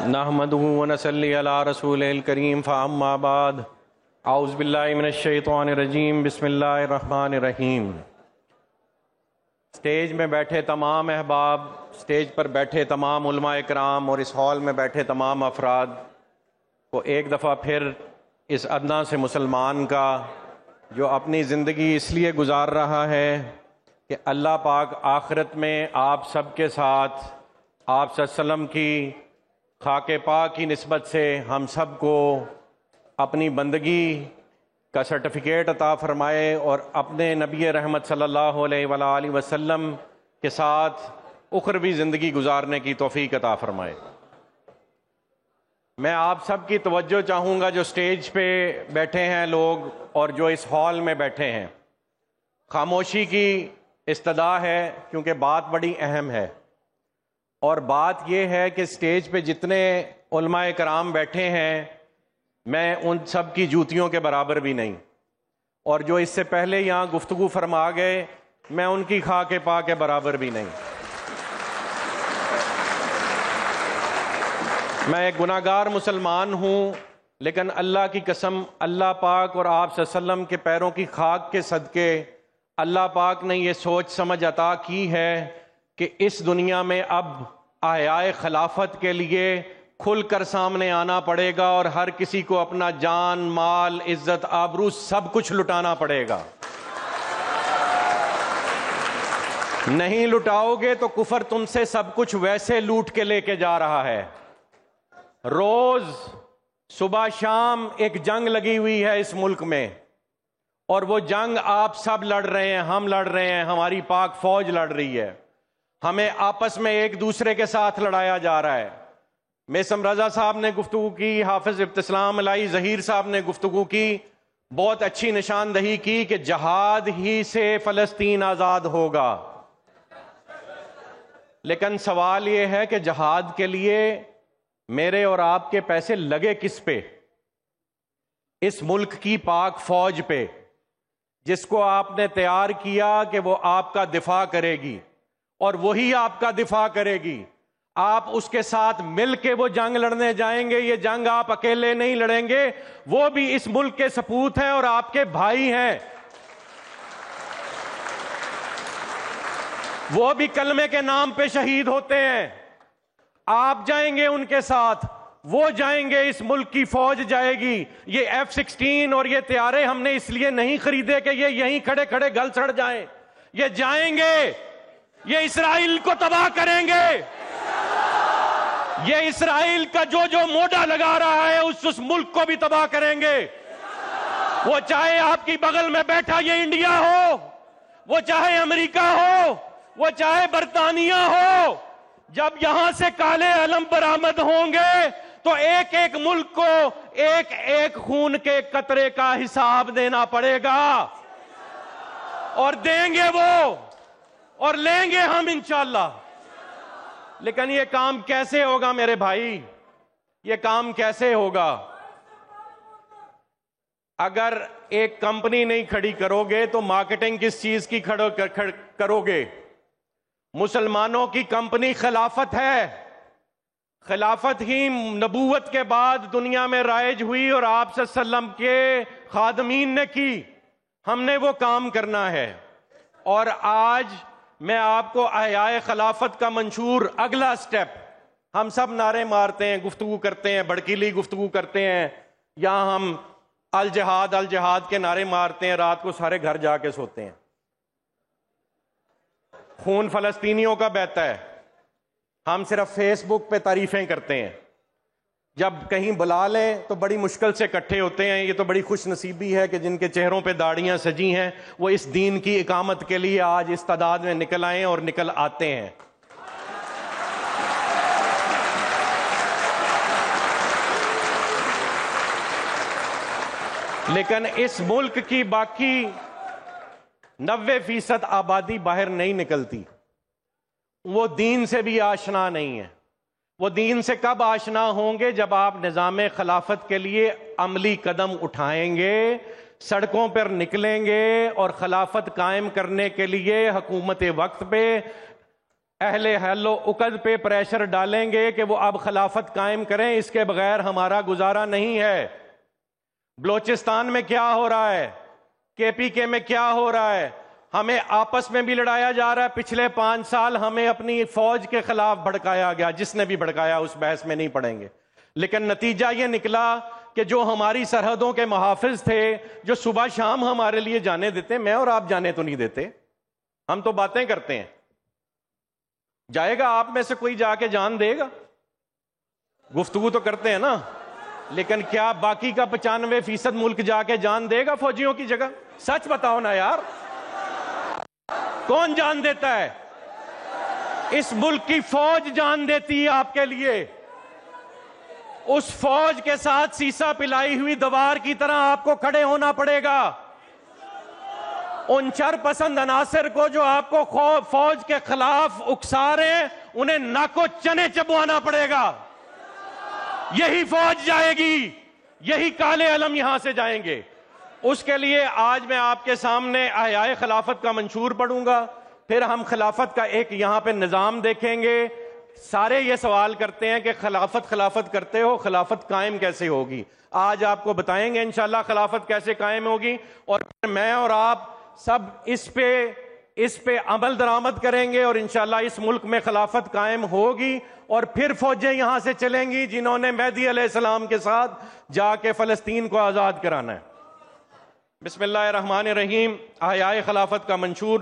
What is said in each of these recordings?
نحمده ونصلی علی رسول الکریم فاما بعد اعوذ باللہ من الشیطان الرجیم بسم اللہ الرحمن الرحیم۔ سٹیج میں بیٹھے تمام احباب، سٹیج پر بیٹھے تمام علماء اکرام اور اس ہال میں بیٹھے تمام افراد کو ایک دفعہ پھر اس ادنا سے مسلمان کا جو اپنی زندگی اس لیے گزار رہا ہے کہ اللہ پاک آخرت میں آپ سب کے ساتھ آپ صلی اللہ علیہ وسلم کی خاک پاک کی نسبت سے ہم سب کو اپنی بندگی کا سرٹیفکیٹ عطا فرمائے اور اپنے نبی رحمت صلی اللہ علیہ وآلہ وسلم کے ساتھ اخروی زندگی گزارنے کی توفیق عطا فرمائے۔ میں آپ سب کی توجہ چاہوں گا جو سٹیج پہ بیٹھے ہیں لوگ اور جو اس ہال میں بیٹھے ہیں۔ خاموشی کی استدعا ہے کیونکہ بات بڑی اہم ہے، اور بات یہ ہے کہ سٹیج پہ جتنے علماء کرام بیٹھے ہیں میں ان سب کی جوتیوں کے برابر بھی نہیں، اور جو اس سے پہلے یہاں گفتگو فرما گئے میں ان کی خاک پاک کے برابر بھی نہیں۔ میں ایک گناہ گار مسلمان ہوں، لیکن اللہ کی قسم اللہ پاک اور آپ صلی اللہ علیہ وسلم کے پیروں کی خاک کے صدقے اللہ پاک نے یہ سوچ سمجھ عطا کی ہے کہ اس دنیا میں اب احیاء خلافت کے لیے کھل کر سامنے آنا پڑے گا اور ہر کسی کو اپنا جان، مال، عزت، آبرو سب کچھ لٹانا پڑے گا۔ نہیں لٹاؤ گے تو کفر تم سے سب کچھ ویسے لوٹ کے لے کے جا رہا ہے۔ روز صبح شام ایک جنگ لگی ہوئی ہے اس ملک میں، اور وہ جنگ آپ سب لڑ رہے ہیں، ہم لڑ رہے ہیں، ہماری پاک فوج لڑ رہی ہے، ہمیں آپس میں ایک دوسرے کے ساتھ لڑایا جا رہا ہے۔ میسم رضا صاحب نے گفتگو کی، حافظ ابتسام علائی ظہیر صاحب نے گفتگو کی، بہت اچھی نشاندہی کی کہ جہاد ہی سے فلسطین آزاد ہوگا۔ لیکن سوال یہ ہے کہ جہاد کے لیے میرے اور آپ کے پیسے لگے کس پہ؟ اس ملک کی پاک فوج پہ، جس کو آپ نے تیار کیا کہ وہ آپ کا دفاع کرے گی اور وہی آپ کا دفاع کرے گی۔ آپ اس کے ساتھ مل کے وہ جنگ لڑنے جائیں گے، یہ جنگ آپ اکیلے نہیں لڑیں گے، وہ بھی اس ملک کے سپوت ہیں اور آپ کے بھائی ہیں، وہ بھی کلمے کے نام پہ شہید ہوتے ہیں۔ آپ جائیں گے ان کے ساتھ، وہ جائیں گے، اس ملک کی فوج جائے گی۔ یہ F-16 اور یہ طیارے ہم نے اس لیے نہیں خریدے کہ یہ یہیں کھڑے کھڑے گل سڑ جائیں، یہ جائیں گے، یہ اسرائیل کو تباہ کریں گے، یہ اسرائیل کا جو موڈا لگا رہا ہے اس ملک کو بھی تباہ کریں گے۔ وہ چاہے آپ کی بغل میں بیٹھا یہ انڈیا ہو، وہ چاہے امریکہ ہو، وہ چاہے برطانیہ ہو، جب یہاں سے کالے علم برآمد ہوں گے تو ایک ایک ملک کو ایک ایک خون کے قطرے کا حساب دینا پڑے گا، اور دیں گے وہ، اور لیں گے ہم انشاءاللہ۔ لیکن یہ کام کیسے ہوگا میرے بھائی؟ یہ کام کیسے ہوگا؟ اگر ایک کمپنی نہیں کھڑی کرو گے تو مارکیٹنگ کس چیز کی کرو گے؟ مسلمانوں کی کمپنی خلافت ہے، خلافت ہی نبوت کے بعد دنیا میں رائج ہوئی اور آپ صلی اللہ علیہ وسلم کے خادمین نے کی، ہم نے وہ کام کرنا ہے۔ اور آج میں آپ کو احیاء خلافت کا منشور اگلا سٹیپ، ہم سب نعرے مارتے ہیں، گفتگو کرتے ہیں، بڑکیلی گفتگو کرتے ہیں، یہاں ہم الجہاد الجہاد کے نعرے مارتے ہیں، رات کو سارے گھر جا کے سوتے ہیں، خون فلسطینیوں کا بہتا ہے، ہم صرف فیس بک پہ تعریفیں کرتے ہیں، جب کہیں بلا لیں تو بڑی مشکل سے اکٹھے ہوتے ہیں۔ یہ تو بڑی خوش نصیبی ہے کہ جن کے چہروں پہ داڑیاں سجی ہیں وہ اس دین کی اقامت کے لیے آج اس تعداد میں نکل آئیں اور نکل آتے ہیں۔ لیکن اس ملک کی باقی 90% آبادی باہر نہیں نکلتی، وہ دین سے بھی آشنا نہیں ہے۔ وہ دین سے کب آشنا ہوں گے؟ جب آپ نظام خلافت کے لیے عملی قدم اٹھائیں گے، سڑکوں پر نکلیں گے اور خلافت قائم کرنے کے لیے حکومت وقت پہ اہل حل و عقد پہ پریشر ڈالیں گے کہ وہ اب خلافت قائم کریں، اس کے بغیر ہمارا گزارا نہیں ہے۔ بلوچستان میں کیا ہو رہا ہے، KPK میں کیا ہو رہا ہے، ہمیں آپس میں بھی لڑایا جا رہا ہے۔ پچھلے 5 سال ہمیں اپنی فوج کے خلاف بھڑکایا گیا، جس نے بھی بھڑکایا اس بحث میں نہیں پڑیں گے، لیکن نتیجہ یہ نکلا کہ جو ہماری سرحدوں کے محافظ تھے، جو صبح شام ہمارے لیے جانے دیتے، میں اور آپ جانے تو نہیں دیتے، ہم تو باتیں کرتے ہیں۔ جائے گا آپ میں سے کوئی جا کے جان دے گا؟ گفتگو تو کرتے ہیں نا، لیکن کیا باقی کا 95% ملک جا کے جان دے گا فوجیوں کی جگہ؟ سچ بتاؤ نا یار، کون جان دیتا ہے؟ اس ملک کی فوج جان دیتی ہے آپ کے لیے۔ اس فوج کے ساتھ سیسا پلائی ہوئی دیوار کی طرح آپ کو کھڑے ہونا پڑے گا۔ ان چر پسند عناصر کو جو آپ کو فوج کے خلاف اکسا رہے ہیں، انہیں ناکو چنے چبوانا پڑے گا۔ یہی فوج جائے گی، یہی کالے علم یہاں سے جائیں گے۔ اس کے لیے آج میں آپ کے سامنے احیاء خلافت کا منشور پڑھوں گا، پھر ہم خلافت کا ایک یہاں پہ نظام دیکھیں گے۔ سارے یہ سوال کرتے ہیں کہ خلافت کرتے ہو، خلافت قائم کیسے ہوگی؟ آج آپ کو بتائیں گے انشاءاللہ خلافت کیسے قائم ہوگی، اور پھر میں اور آپ سب اس پہ عمل درآمد کریں گے، اور انشاءاللہ اس ملک میں خلافت قائم ہوگی، اور پھر فوجیں یہاں سے چلیں گی جنہوں نے مہدی علیہ السلام کے ساتھ جا کے فلسطین کو آزاد کرانا ہے۔ بسم اللہ الرحمن الرحیم۔ احیاء خلافت کا منشور۔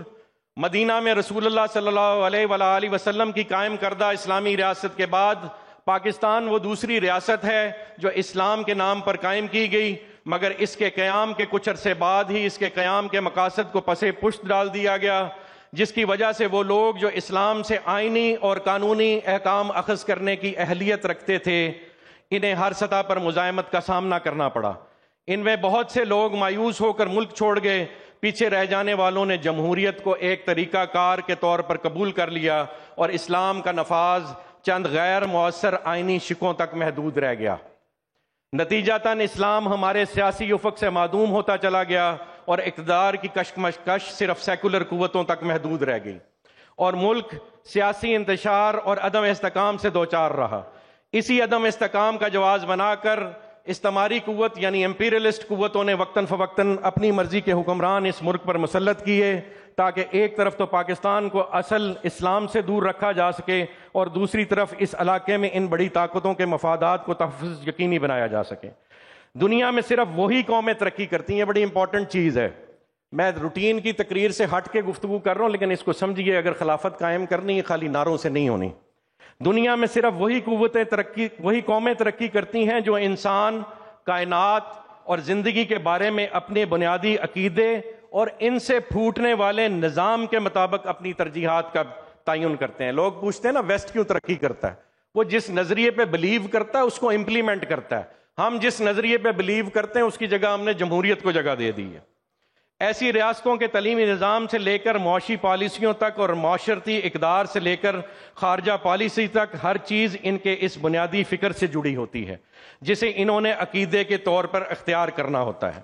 مدینہ میں رسول اللہ صلی اللہ علیہ وآلہ وسلم کی قائم کردہ اسلامی ریاست کے بعد پاکستان وہ دوسری ریاست ہے جو اسلام کے نام پر قائم کی گئی، مگر اس کے قیام کے کچھ عرصے بعد ہی اس کے قیام کے مقاصد کو پس پشت ڈال دیا گیا، جس کی وجہ سے وہ لوگ جو اسلام سے آئینی اور قانونی احکام اخذ کرنے کی اہلیت رکھتے تھے، انہیں ہر سطح پر مزاحمت کا سامنا کرنا پڑا۔ ان میں بہت سے لوگ مایوس ہو کر ملک چھوڑ گئے۔ پیچھے رہ جانے والوں نے جمہوریت کو ایک طریقہ کار کے طور پر قبول کر لیا، اور اسلام کا نفاذ چند غیر مؤثر آئینی شکوں تک محدود رہ گیا۔ نتیجتاً اسلام ہمارے سیاسی افق سے معدوم ہوتا چلا گیا، اور اقتدار کی کشمکش صرف سیکولر قوتوں تک محدود رہ گئی، اور ملک سیاسی انتشار اور عدم استحکام سے دوچار رہا۔ اسی عدم استحکام کا جواز بنا کر استعماری قوت یعنی امپیریلسٹ قوتوں نے وقتاً فوقتاً اپنی مرضی کے حکمران اس ملک پر مسلط کیے، تاکہ ایک طرف تو پاکستان کو اصل اسلام سے دور رکھا جا سکے، اور دوسری طرف اس علاقے میں ان بڑی طاقتوں کے مفادات کو تحفظ یقینی بنایا جا سکے۔ دنیا میں صرف وہی قومیں ترقی کرتی ہیں، بڑی امپورٹنٹ چیز ہے۔ میں روٹین کی تقریر سے ہٹ کے گفتگو کر رہا ہوں، لیکن اس کو سمجھیے، اگر خلافت قائم کرنی ہے خالی نعروں سے نہیں ہونی۔ دنیا میں صرف وہی قومیں ترقی کرتی ہیں جو انسان، کائنات اور زندگی کے بارے میں اپنے بنیادی عقیدے اور ان سے پھوٹنے والے نظام کے مطابق اپنی ترجیحات کا تعین کرتے ہیں۔ لوگ پوچھتے ہیں نا ویسٹ کیوں ترقی کرتا ہے؟ وہ جس نظریے پہ بلیو کرتا ہے اس کو امپلیمنٹ کرتا ہے۔ ہم جس نظریے پہ بلیو کرتے ہیں اس کی جگہ ہم نے جمہوریت کو جگہ دے دی ہے۔ ایسی ریاستوں کے تعلیمی نظام سے لے کر معاشی پالیسیوں تک، اور معاشرتی اقدار سے لے کر خارجہ پالیسی تک، ہر چیز ان کے اس بنیادی فکر سے جڑی ہوتی ہے جسے انہوں نے عقیدے کے طور پر اختیار کرنا ہوتا ہے۔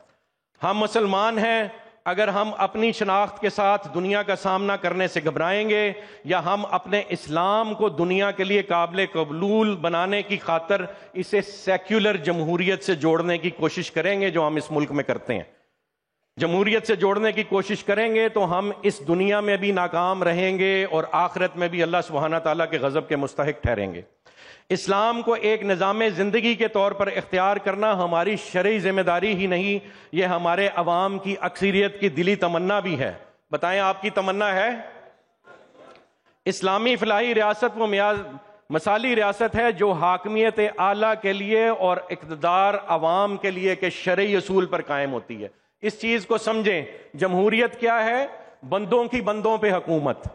ہم مسلمان ہیں، اگر ہم اپنی شناخت کے ساتھ دنیا کا سامنا کرنے سے گھبرائیں گے، یا ہم اپنے اسلام کو دنیا کے لیے قابل قبول بنانے کی خاطر اسے سیکولر جمہوریت سے جوڑنے کی کوشش کریں گے، جو ہم اس ملک میں کرتے ہیں، جمہوریت سے جوڑنے کی کوشش کریں گے، تو ہم اس دنیا میں بھی ناکام رہیں گے، اور آخرت میں بھی اللہ سبحانہ تعالیٰ کے غضب کے مستحق ٹھہریں گے۔ اسلام کو ایک نظام زندگی کے طور پر اختیار کرنا ہماری شرعی ذمہ داری ہی نہیں، یہ ہمارے عوام کی اکثریت کی دلی تمنا بھی ہے۔ بتائیں آپ کی تمنا ہے؟ اسلامی فلاحی ریاست وہ مثالی ریاست ہے جو حاکمیت اعلیٰ کے لیے اور اقتدار عوام کے لیے کے شرعی اصول پر قائم ہوتی ہے۔ اس چیز کو سمجھیں، جمہوریت کیا ہے؟ بندوں کی بندوں پہ حکومت۔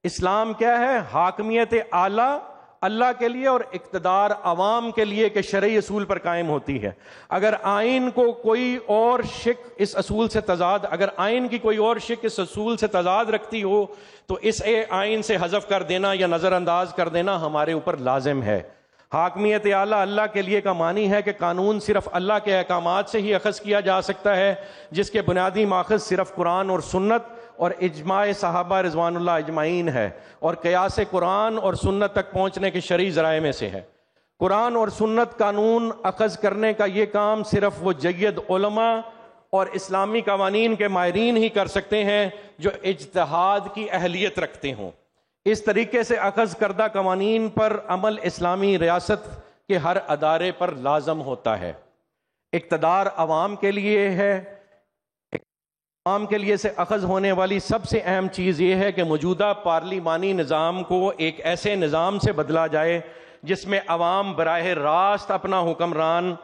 اسلام کیا ہے؟ حاکمیت اعلیٰ اللہ کے لیے اور اقتدار عوام کے لیے کہ شرعی اصول پر قائم ہوتی ہے۔ اگر آئین کو کوئی اور شق اس اصول سے تضاد، اگر آئین کی کوئی اور شق اس اصول سے تضاد رکھتی ہو تو اس آئین سے حذف کر دینا یا نظر انداز کر دینا ہمارے اوپر لازم ہے۔ حاکمیت اعلیٰ اللہ کے لیے کا معنی ہے کہ قانون صرف اللہ کے احکامات سے ہی اخذ کیا جا سکتا ہے، جس کے بنیادی ماخذ صرف قرآن اور سنت اور اجماع صحابہ رضوان اللہ اجمعین ہے، اور قیاس قرآن اور سنت تک پہنچنے کے شرعی ذرائع میں سے ہے۔ قرآن اور سنت قانون اخذ کرنے کا یہ کام صرف وہ جید علماء اور اسلامی قوانین کے ماہرین ہی کر سکتے ہیں جو اجتہاد کی اہلیت رکھتے ہوں۔ اس طریقے سے اخذ کردہ قوانین پر عمل اسلامی ریاست کے ہر ادارے پر لازم ہوتا ہے۔ اقتدار عوام کے لیے ہے۔ عوام کے لیے سے اخذ ہونے والی سب سے اہم چیز یہ ہے کہ موجودہ پارلیمانی نظام کو ایک ایسے نظام سے بدلا جائے جس میں عوام براہ راست اپنا حکمران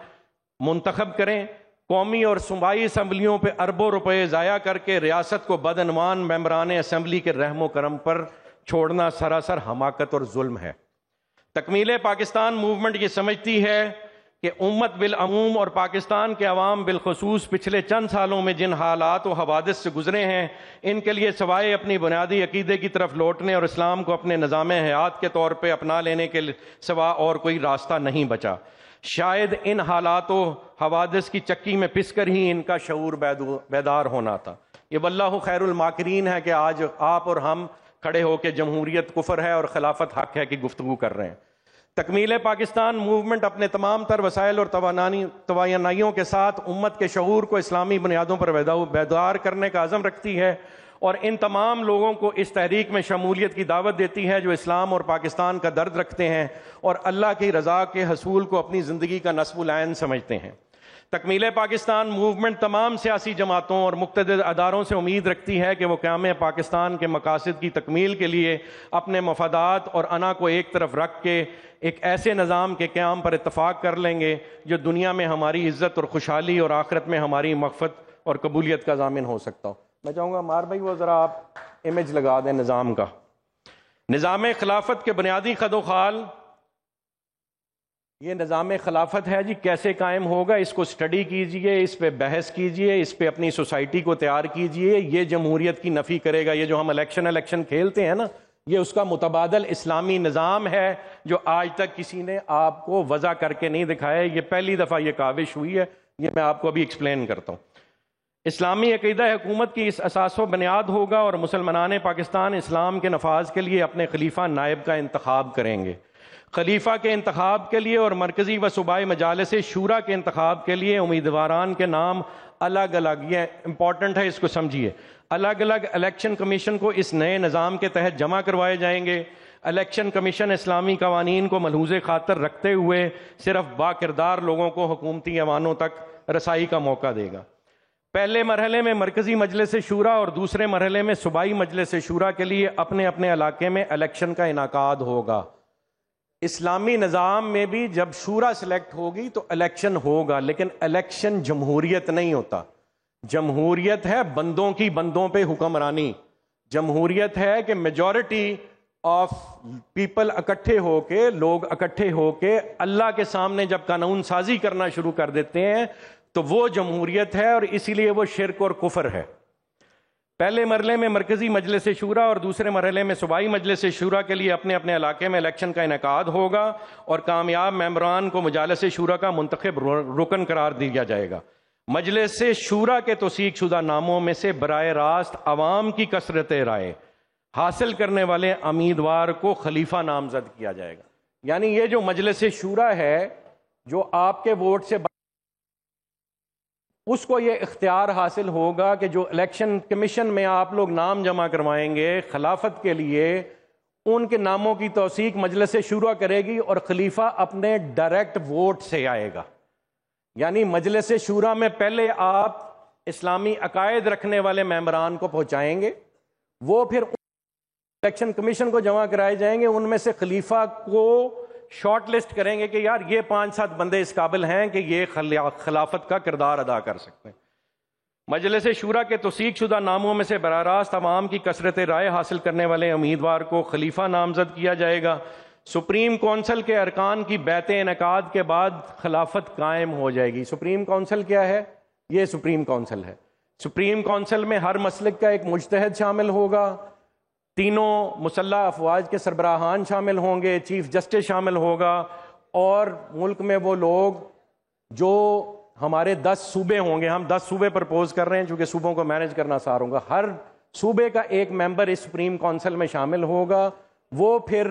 منتخب کریں۔ قومی اور صوبائی اسمبلیوں پہ اربوں روپے ضائع کر کے ریاست کو بدعنوان ممبران اسمبلی کے رحم و کرم پر چھوڑنا سراسر حماقت اور ظلم ہے۔ تکمیل پاکستان موومنٹ یہ سمجھتی ہے کہ امت بالعموم اور پاکستان کے عوام بالخصوص پچھلے چند سالوں میں جن حالات و حوادث سے گزرے ہیں، ان کے لیے سوائے اپنی بنیادی عقیدے کی طرف لوٹنے اور اسلام کو اپنے نظام حیات کے طور پہ اپنا لینے کے سوا اور کوئی راستہ نہیں بچا۔ شاید ان حالات و حوادث کی چکی میں پس کر ہی ان کا شعور بیدار ہونا تھا۔ یہ واللہ خیر الماکرین ہے کہ آج آپ اور ہم کھڑے ہو کے جمہوریت کفر ہے اور خلافت حق ہے کی گفتگو کر رہے ہیں۔ تکمیل پاکستان موومنٹ اپنے تمام تر وسائل اور توانائیوں کے ساتھ امت کے شعور کو اسلامی بنیادوں پر بیدار کرنے کا عزم رکھتی ہے، اور ان تمام لوگوں کو اس تحریک میں شمولیت کی دعوت دیتی ہے جو اسلام اور پاکستان کا درد رکھتے ہیں اور اللہ کی رضا کے حصول کو اپنی زندگی کا نصب العین سمجھتے ہیں۔ تکمیل پاکستان موومنٹ تمام سیاسی جماعتوں اور مقتدر اداروں سے امید رکھتی ہے کہ وہ قیام پاکستان کے مقاصد کی تکمیل کے لیے اپنے مفادات اور انا کو ایک طرف رکھ کے ایک ایسے نظام کے قیام پر اتفاق کر لیں گے جو دنیا میں ہماری عزت اور خوشحالی اور آخرت میں ہماری مغفرت اور قبولیت کا ضامن ہو سکتا ہو۔ میں چاہوں گا مار بھائی وہ ذرا آپ امیج لگا دیں نظام کا۔ نظام خلافت کے بنیادی خد و خال، یہ نظام خلافت ہے جی، کیسے قائم ہوگا اس کو سٹڈی کیجئے، اس پہ بحث کیجئے، اس پہ اپنی سوسائٹی کو تیار کیجئے۔ یہ جمہوریت کی نفی کرے گا۔ یہ جو ہم الیکشن کھیلتے ہیں نا، یہ اس کا متبادل اسلامی نظام ہے جو آج تک کسی نے آپ کو وضع کر کے نہیں دکھایا۔ یہ پہلی دفعہ یہ کاوش ہوئی ہے، یہ میں آپ کو ابھی ایکسپلین کرتا ہوں۔ اسلامی عقیدہ حکومت کی اس اساس و بنیاد ہوگا، اور مسلمانان پاکستان اسلام کے نفاذ کے لیے اپنے خلیفہ نائب کا انتخاب کریں گے۔ خلیفہ کے انتخاب کے لیے اور مرکزی و صوبائی مجالس شورا کے انتخاب کے لیے امیدواران کے نام الگ الگ، یہ امپورٹنٹ ہے، اس کو سمجھیے، الگ الگ الیکشن کمیشن کو اس نئے نظام کے تحت جمع کروائے جائیں گے۔ الیکشن کمیشن اسلامی قوانین کو ملحوظ خاطر رکھتے ہوئے صرف باکردار لوگوں کو حکومتی ایوانوں تک رسائی کا موقع دے گا۔ پہلے مرحلے میں مرکزی مجلس شورا اور دوسرے مرحلے میں صوبائی مجلس شورا کے لیے اپنے اپنے علاقے میں الیکشن کا انعقاد ہوگا۔ اسلامی نظام میں بھی جب شورا سلیکٹ ہوگی تو الیکشن ہوگا، لیکن الیکشن جمہوریت نہیں ہوتا۔ جمہوریت ہے بندوں کی بندوں پہ حکمرانی۔ جمہوریت ہے کہ میجورٹی آف پیپل اکٹھے ہو کے، لوگ اکٹھے ہو کے اللہ کے سامنے جب قانون سازی کرنا شروع کر دیتے ہیں تو وہ جمہوریت ہے، اور اسی لیے وہ شرک اور کفر ہے۔ پہلے مرحلے میں مرکزی مجلس شورا اور دوسرے مرحلے میں صوبائی مجلس شورا کے لیے اپنے اپنے علاقے میں الیکشن کا انعقاد ہوگا، اور کامیاب ممبران کو مجالس شورا کا منتخب رکن قرار دیا جائے گا۔ مجلس شورا کے توثیق شدہ ناموں میں سے براہ راست عوام کی کثرت رائے حاصل کرنے والے امیدوار کو خلیفہ نامزد کیا جائے گا۔ یعنی یہ جو مجلس شورا ہے جو آپ کے ووٹ سے اس کو یہ اختیار حاصل ہوگا کہ جو الیکشن کمیشن میں آپ لوگ نام جمع کروائیں گے خلافت کے لیے، ان کے ناموں کی توثیق مجلس شورا کرے گی اور خلیفہ اپنے ڈائریکٹ ووٹ سے آئے گا۔ یعنی مجلس شورا میں پہلے آپ اسلامی عقائد رکھنے والے ممبران کو پہنچائیں گے، وہ پھر الیکشن کمیشن کو جمع کرائے جائیں گے، ان میں سے خلیفہ کو شارٹ لسٹ کریں گے کہ یار یہ 5-7 بندے اس قابل ہیں کہ یہ خلافت کا کردار ادا کر سکتے ہیں۔ مجلس شورا کے توثیق شدہ ناموں میں سے براہ راست عوام کی کثرت رائے حاصل کرنے والے امیدوار کو خلیفہ نامزد کیا جائے گا۔ سپریم کونسل کے ارکان کی بیعت انعقاد کے بعد خلافت قائم ہو جائے گی۔ سپریم کونسل کیا ہے؟ یہ سپریم کونسل ہے۔ سپریم کونسل میں ہر مسلک کا ایک مجتہد شامل ہوگا، تینوں مسلح افواج کے سربراہان شامل ہوں گے، چیف جسٹس شامل ہوگا، اور ملک میں وہ لوگ جو ہمارے 10 صوبے ہوں گے، ہم 10 صوبے پرپوز کر رہے ہیں چونکہ صوبوں کو مینج کرنا آسان ہوگا، ہر صوبے کا ایک ممبر اس سپریم کونسل میں شامل ہوگا، وہ پھر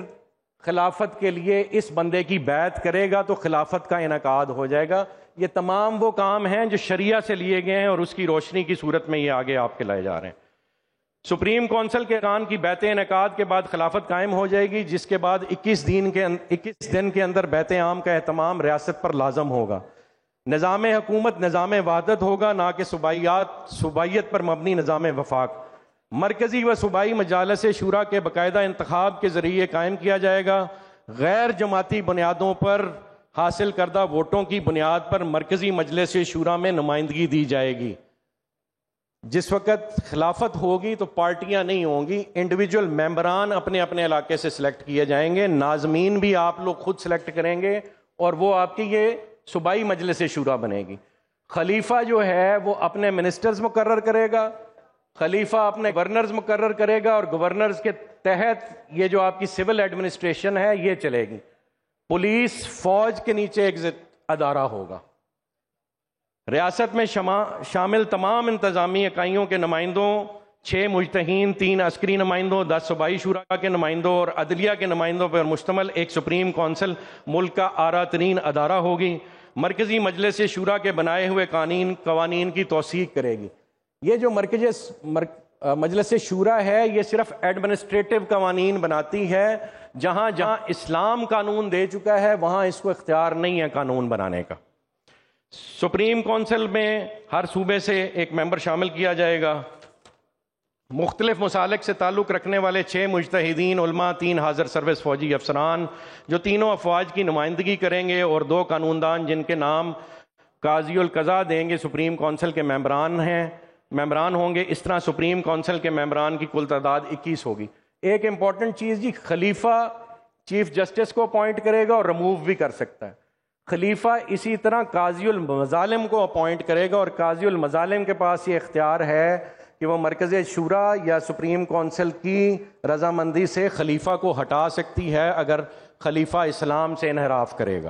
خلافت کے لیے اس بندے کی بیعت کرے گا تو خلافت کا انعقاد ہو جائے گا۔ یہ تمام وہ کام ہیں جو شریعہ سے لیے گئے ہیں اور اس کی روشنی کی صورت میں یہ آگے آپ کے لائے جا رہے ہیں۔ سپریم کونسل کے ارکان کی بیعت انعقاد کے بعد خلافت قائم ہو جائے گی، جس کے بعد 21 دن کے اندر بیعت عام کا اہتمام ریاست پر لازم ہوگا۔ نظام حکومت نظام وحدت ہوگا، نہ کہ صوبائیت پر مبنی نظام وفاق۔ مرکزی و صوبائی مجالس شورا کے باقاعدہ انتخاب کے ذریعے قائم کیا جائے گا۔ غیر جماعتی بنیادوں پر حاصل کردہ ووٹوں کی بنیاد پر مرکزی مجلس شورا میں نمائندگی دی جائے گی۔ جس وقت خلافت ہوگی تو پارٹیاں نہیں ہوں گی، انڈیویجول ممبران اپنے اپنے علاقے سے سلیکٹ کیے جائیں گے، ناظمین بھی آپ لوگ خود سلیکٹ کریں گے اور وہ آپ کی یہ صوبائی مجلس شورا بنے گی۔ خلیفہ جو ہے وہ اپنے منسٹرز مقرر کرے گا، خلیفہ اپنے گورنرز مقرر کرے گا، اور گورنرز کے تحت یہ جو آپ کی سول ایڈمنسٹریشن ہے یہ چلے گی۔ پولیس فوج کے نیچے ایک ادارہ ہوگا۔ ریاست میں شامل تمام انتظامی اکائیوں کے نمائندوں، 6 مجتہین، 3 عسکری نمائندوں، 10 صوبائی شورا کے نمائندوں اور عدلیہ کے نمائندوں پر مشتمل ایک سپریم کونسل ملک کا اعلیٰ ترین ادارہ ہوگی۔ مرکزی مجلس شورا کے بنائے ہوئے قوانین کی توثیق کرے گی۔ یہ جو مجلس شورا ہے یہ صرف ایڈمنسٹریٹو قوانین بناتی ہے، جہاں اسلام قانون دے چکا ہے وہاں اس کو اختیار نہیں ہے قانون بنانے کا۔ سپریم کونسل میں ہر صوبے سے ایک ممبر شامل کیا جائے گا۔ مختلف مسالک سے تعلق رکھنے والے 6 مجتہدین علماء، 3 حاضر سروس فوجی افسران جو تینوں افواج کی نمائندگی کریں گے، اور 2 قانون دان جن کے نام قاضی القضاء دیں گے، سپریم کونسل کے ممبران ہوں گے۔ اس طرح سپریم کونسل کے ممبران کی کل تعداد 21 ہوگی۔ ایک امپورٹنٹ چیز جی، خلیفہ چیف جسٹس کو اپوائنٹ کرے گا اور ریموو بھی کر سکتا ہے۔ خلیفہ اسی طرح قاضی المظالم کو اپوائنٹ کرے گا، اور قاضی المظالم کے پاس یہ اختیار ہے کہ وہ مرکز شورا یا سپریم کونسل کی رضامندی سے خلیفہ کو ہٹا سکتی ہے اگر خلیفہ اسلام سے انحراف کرے گا۔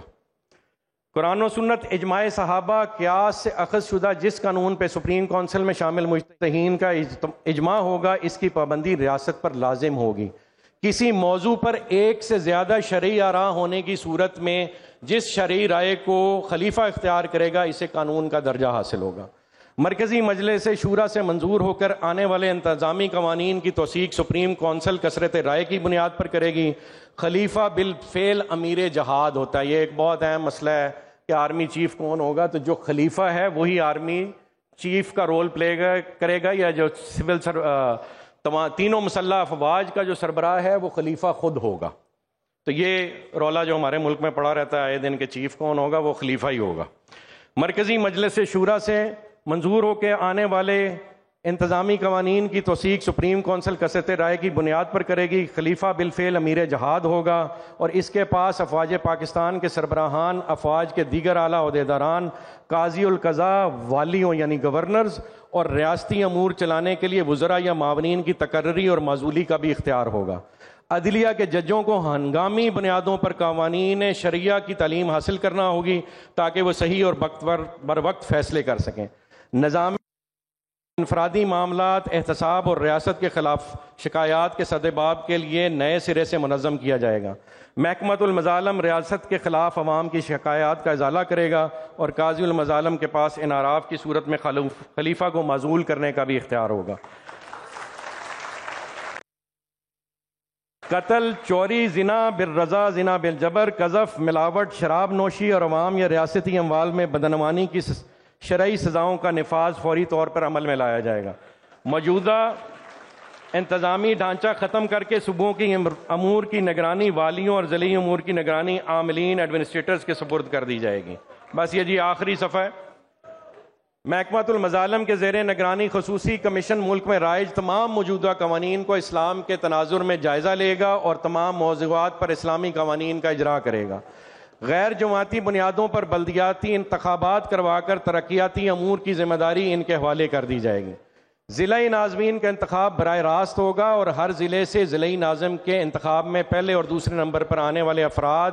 قرآن و سنت، اجماع صحابہ، قیاس سے اخذ شدہ جس قانون پہ سپریم کونسل میں شامل مجتہدین کا اجماع ہوگا، اس کی پابندی ریاست پر لازم ہوگی۔ کسی موضوع پر ایک سے زیادہ شرعی آراء ہونے کی صورت میں جس شرعی رائے کو خلیفہ اختیار کرے گا اسے قانون کا درجہ حاصل ہوگا۔ مرکزی مجلس شورا سے منظور ہو کر آنے والے انتظامی قوانین کی توثیق سپریم کونسل کثرت رائے کی بنیاد پر کرے گی۔ خلیفہ بالفعل امیر جہاد ہوتا ہے۔ یہ ایک بہت اہم مسئلہ ہے کہ آرمی چیف کون ہوگا، تو جو خلیفہ ہے وہی آرمی چیف کا رول پلے کرے گا، یا جو تینوں مسلح افواج کا جو سربراہ ہے وہ خلیفہ خود ہوگا۔ تو یہ رولا جو ہمارے ملک میں پڑا رہتا ہے آئے دن کے چیف کون ہوگا، وہ خلیفہ ہی ہوگا۔ مرکزی مجلس شورا سے منظور ہو کے آنے والے انتظامی قوانین کی توثیق سپریم کونسل کثرت رائے کی بنیاد پر کرے گی۔ خلیفہ بالفعل امیر جہاد ہوگا، اور اس کے پاس افواج پاکستان کے سربراہان، افواج کے دیگر اعلیٰ عہدیداران، قاضی القضاء، والیوں یعنی گورنرز، اور ریاستی امور چلانے کے لیے وزراء یا معاونین کی تقرری اور معزولی کا بھی اختیار ہوگا۔ عدلیہ کے ججوں کو ہنگامی بنیادوں پر قوانین شرعیہ کی تعلیم حاصل کرنا ہوگی تاکہ وہ صحیح اور بر وقت فیصلے کر سکیں۔ نظام انفرادی معاملات، احتساب اور ریاست کے خلاف شکایات کے سدباب کے لیے نئے سرے سے منظم کیا جائے گا۔ محکمۃ المظالم ریاست کے خلاف عوام کی شکایات کا ازالہ کرے گا، اور قاضی المظالم کے پاس انعراف کی صورت میں خلیفہ کو معزول کرنے کا بھی اختیار ہوگا۔ قتل، چوری، زنا بالرضا، زنا بالجبر، قذف، ملاوٹ، شراب نوشی اور عوام یا ریاستی اموال میں بدعنوانی کی شرعی سزاؤں کا نفاذ فوری طور پر عمل میں لایا جائے گا۔ موجودہ انتظامی ڈھانچہ ختم کر کے صوبوں کی امور کی نگرانی والیوں اور ضلعی امور کی نگرانی عاملین ایڈمنسٹریٹرز کے سپرد کر دی جائے گی۔ بس یہ جی آخری صفحہ ہے۔ محکمۃ المظالم کے زیر نگرانی خصوصی کمیشن ملک میں رائج تمام موجودہ قوانین کو اسلام کے تناظر میں جائزہ لے گا اور تمام موضوعات پر اسلامی قوانین کا اجرا کرے گا۔ غیر جماعتی بنیادوں پر بلدیاتی انتخابات کروا کر ترقیاتی امور کی ذمہ داری ان کے حوالے کر دی جائے گی۔ ضلعی ناظمین کا انتخاب براہ راست ہوگا، اور ہر ضلع سے ضلعی ناظم کے انتخاب میں پہلے اور دوسرے نمبر پر آنے والے افراد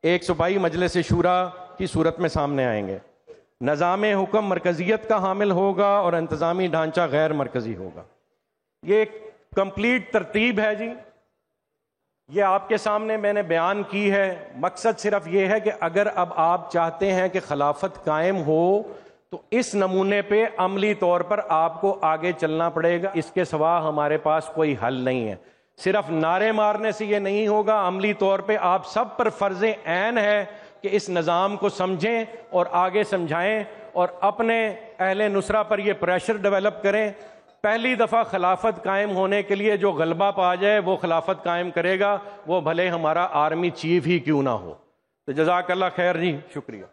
ایک صوبائی مجلس شورا کی صورت میں سامنے آئیں گے۔ نظام حکم مرکزیت کا حامل ہوگا اور انتظامی ڈھانچہ غیر مرکزی ہوگا۔ یہ ایک کمپلیٹ ترتیب ہے جی، یہ آپ کے سامنے میں نے بیان کی ہے۔ مقصد صرف یہ ہے کہ اگر اب آپ چاہتے ہیں کہ خلافت قائم ہو تو اس نمونے پہ عملی طور پر آپ کو آگے چلنا پڑے گا، اس کے سوا ہمارے پاس کوئی حل نہیں ہے۔ صرف نعرے مارنے سے یہ نہیں ہوگا، عملی طور پہ آپ سب پر فرض عین ہے کہ اس نظام کو سمجھیں اور آگے سمجھائیں اور اپنے اہل نصرہ پر یہ پریشر ڈیولپ کریں۔ پہلی دفعہ خلافت قائم ہونے کے لیے جو غلبہ پا جائے وہ خلافت قائم کرے گا، وہ بھلے ہمارا آرمی چیف ہی کیوں نہ ہو۔ تو جزاک اللہ خیر جی، شکریہ۔